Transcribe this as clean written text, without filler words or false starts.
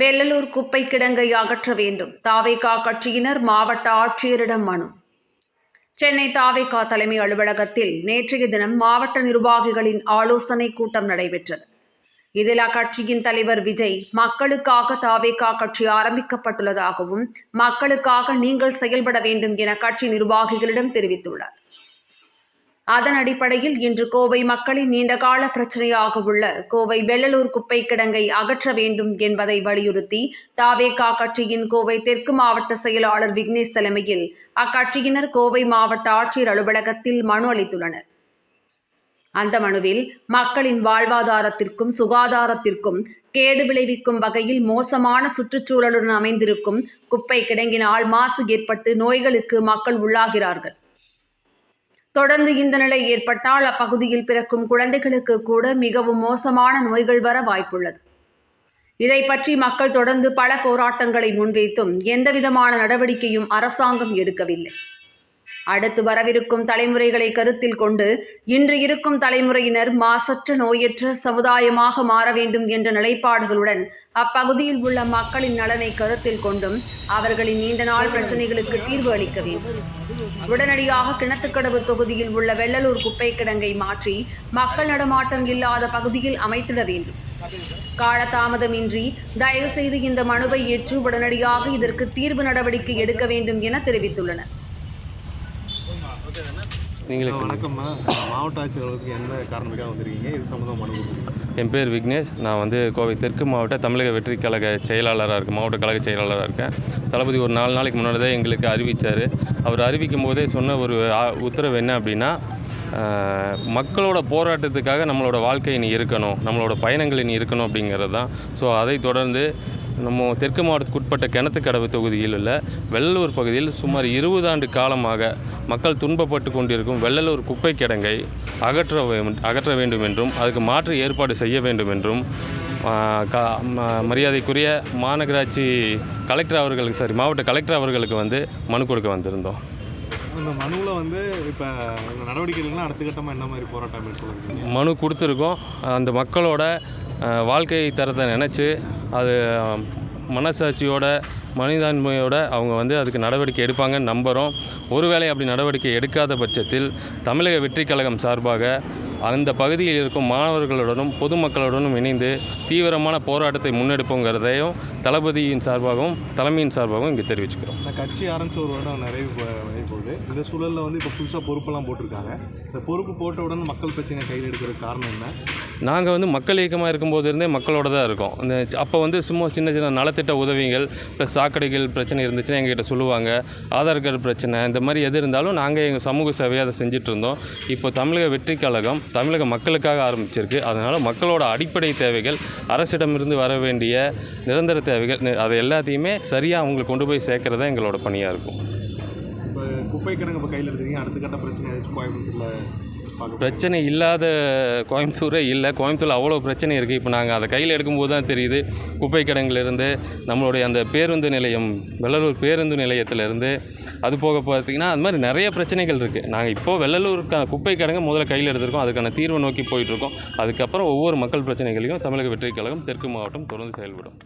வெள்ளலூர் குப்பை கிடங்கை அகற்ற வேண்டும். தாவேகா கட்சியினர் மாவட்ட ஆட்சியரிடம் மனு. சென்னை தாவேகா தலைமை அலுவலகத்தில் நேற்றைய தினம் மாவட்ட நிர்வாகிகளின் ஆலோசனை கூட்டம் நடைபெற்றது. இதில் அக்கட்சியின் தலைவர் விஜய் மக்களுக்காக தாவேகா கட்சி ஆரம்பிக்கப்பட்டுள்ளதாகவும் மக்களுக்காக நீங்கள் செயல்பட வேண்டும் என கட்சி நிர்வாகிகளிடம் தெரிவித்துள்ளார். அதன் அடிப்படையில் இன்று கோவை மக்களின் நீண்டகால பிரச்சனையாக உள்ள கோவை வெள்ளலூர் குப்பை கிடங்கை அகற்ற வேண்டும் என்பதை வலியுறுத்தி தாவேகா கட்சியின் கோவை தெற்கு மாவட்ட செயலாளர் விக்னேஷ் தலைமையில் அக்கட்சியினர் கோவை மாவட்ட ஆட்சியர் அலுவலகத்தில் மனு அளித்துள்ளனர். அந்த மனுவில் மக்களின் வாழ்வாதாரத்திற்கும் சுகாதாரத்திற்கும் கேடு விளைவிக்கும் வகையில் மோசமான சுற்றுச்சூழலுடன் அமைந்திருக்கும் குப்பை கிடங்கினால் மாசு ஏற்பட்டு நோய்களுக்கு மக்கள் உள்ளாகிறார்கள். தொடர்ந்து இந்த நிலை ஏற்பட்டால் அப்பகுதியில் பிறக்கும் குழந்தைகளுக்கு கூட மிகவும் மோசமான நோய்கள் வர வாய்ப்புள்ளது. இதை பற்றி மக்கள் தொடர்ந்து பல போராட்டங்களை முன்வைத்தும் எந்தவிதமான நடவடிக்கையும் அரசாங்கம் எடுக்கவில்லை. அடுத்து வரவிருக்கும் தலைமுறைகளை கருத்தில் கொண்டு இன்று இருக்கும் தலைமுறையினர் மாசற்ற நோயற்ற சமுதாயமாக மாற வேண்டும் என்ற நிலைப்பாடுகளுடன் அப்பகுதியில் உள்ள மக்களின் நலனை கருத்தில் கொண்டும் அவர்களின் நீண்ட நாள் பிரச்சனைகளுக்கு தீர்வு அளிக்க வேண்டும். உடனடியாக கிணத்துக்கடவு தொகுதியில் உள்ள வெள்ளலூர் குப்பை கிடங்கை மாற்றி மக்கள் நடமாட்டம் இல்லாத பகுதியில் அமைத்திட வேண்டும். காலதாமதமின்றி தயவு செய்து இந்த மனுவை ஏற்று உடனடியாக இதற்கு தீர்வு நடவடிக்கை எடுக்க வேண்டும் என தெரிவித்துள்ளனர். வணக்கம்மா, மாவட்ட ஆட்சியர்களுக்கு என்ன காரணத்துக்காக வந்திருக்கீங்க? இது சம்மந்தமாக மனு கொடுக்குறீங்க? என் பேர் விக்னேஷ். நான் கோவை தெற்கு மாவட்ட தமிழக வெற்றி கழக செயலாளராக இருக்கேன், மாவட்ட கழக செயலாளராக இருக்கேன். தளபதி ஒரு 4 நாளைக்கு முன்னாடி தான் எங்களுக்கு அறிவித்தார். அவர் அறிவிக்கும் போதே சொன்ன ஒரு உத்தரவு என்ன அப்படின்னா, மக்களோட போராட்டத்துக்காக நம்மளோட வாழ்க்கை இனி இருக்கணும், நம்மளோட பயணங்கள் இனி இருக்கணும் அப்படிங்கிறது தான். ஸோ அதை தொடர்ந்து நம்ம தெற்கு மாவட்டத்துக்கு உட்பட்ட கிணத்துக்கடவு தொகுதியில் உள்ள வெள்ளலூர் பகுதியில் சுமார் 20 ஆண்டு காலமாக மக்கள் துன்பப்பட்டு கொண்டிருக்கும் வெள்ளலூர் குப்பை கிடங்கை அகற்ற வேண்டும் என்றும் அதுக்கு மாற்று ஏற்பாடு செய்ய வேண்டும் என்றும் மரியாதைக்குரிய மாநகராட்சி கலெக்டர் அவர்களுக்கு மாவட்ட கலெக்டர் அவர்களுக்கு மனு கொடுக்க வந்திருந்தோம். இந்த மனுவில் இப்போ நடவடிக்கைகள்லாம் அடுத்த கட்டமாக என்ன மாதிரி போராட்டம் மேற்கொள்ளுங்க? மனு கொடுத்துருக்கோம். அந்த மக்களோட வாழ்க்கை தரத்தை நினச்சி அது மனசாட்சியோட மனிதாண்மையோட அவங்க அதுக்கு நடவடிக்கை எடுப்பாங்கன்னு நம்புகிறோம். ஒருவேளை அப்படி நடவடிக்கை எடுக்காத பட்சத்தில் தமிழக வெற்றி கழகம் சார்பாக அந்த பகுதியில் இருக்கும் மாணவர்களுடனும் பொதுமக்களுடனும் இணைந்து தீவிரமான போராட்டத்தை முன்னெடுப்போங்கிறதையும் தளபதியின் சார்பாகவும் தலைமையின் சார்பாகவும் இங்கே தெரிவிச்சுக்கிறோம். இந்த கட்சி ஆரம்பித்த ஒரு வருடம் நிறைய போகுது. இந்த சூழலில் இப்போ புதுசாக பொறுப்பெல்லாம் போட்டிருக்காங்க. இந்த பொறுப்பு போட்டவுடன் மக்கள் பிரச்சனை கையில் எடுக்கிறதுக்கு காரணம் என்ன? நாங்கள் மக்கள் இயக்கமாக இருக்கும்போது இருந்தே மக்களோட தான் இருக்கோம். அப்போ சும்மா சின்ன சின்ன நலத்திட்ட உதவிகள் ப்ளஸ் சாக்கடைகள் பிரச்சனை இருந்துச்சுன்னா எங்ககிட்ட சொல்லுவாங்க. ஆதார் கார்டு பிரச்சனை இந்த மாதிரி எது இருந்தாலும் நாங்கள் எங்கள் சமூக சேவையை அதை செஞ்சுட்டு இருந்தோம். இப்போ தமிழக வெற்றி கழகம் தமிழக மக்களுக்காக ஆரம்பிச்சிருக்கு. அதனால் மக்களோட அடிப்படை தேவைகள், அரசிடமிருந்து வர வேண்டிய நிரந்தர தேவைகள், அதை எல்லாத்தையுமே சரியாக அவங்களுக்கு கொண்டு போய் சேர்க்கறதா எங்களோட பணியாக இருக்கும். இப்போ குப்பை கிடங்கு இப்போ கையில் எடுத்துக்கிங்க, அடுத்த கட்ட பிரச்சனை ஏதாச்சும் கோயம்புத்தூரில் பிரச்சனை இல்லாத கோயம்புத்தூரே இல்லை. கோயம்புத்தூரில் அவ்வளோ பிரச்சனை இருக்குது. இப்போ நாங்கள் அதை கையில் எடுக்கும்போது தான் தெரியுது. குப்பை கிடங்கிலிருந்து நம்மளுடைய அந்த பேருந்து நிலையம், வெள்ளலூர் பேருந்து நிலையத்திலேருந்து அது போக பார்த்திங்கன்னா அது மாதிரி நிறைய பிரச்சனைகள் இருக்குது. நாங்கள் இப்போது வெள்ளலூர் குப்பை கிடங்கு முதல்ல கையில் எடுத்திருக்கோம். அதுக்கான தீர்வை நோக்கி போயிட்டுருக்கோம். அதுக்கப்புறம் ஒவ்வொரு மக்கள் பிரச்சனைகளையும் தமிழக வெற்றி கழகம் தெற்கு மாவட்டம் தொடர்ந்து செயல்படும்.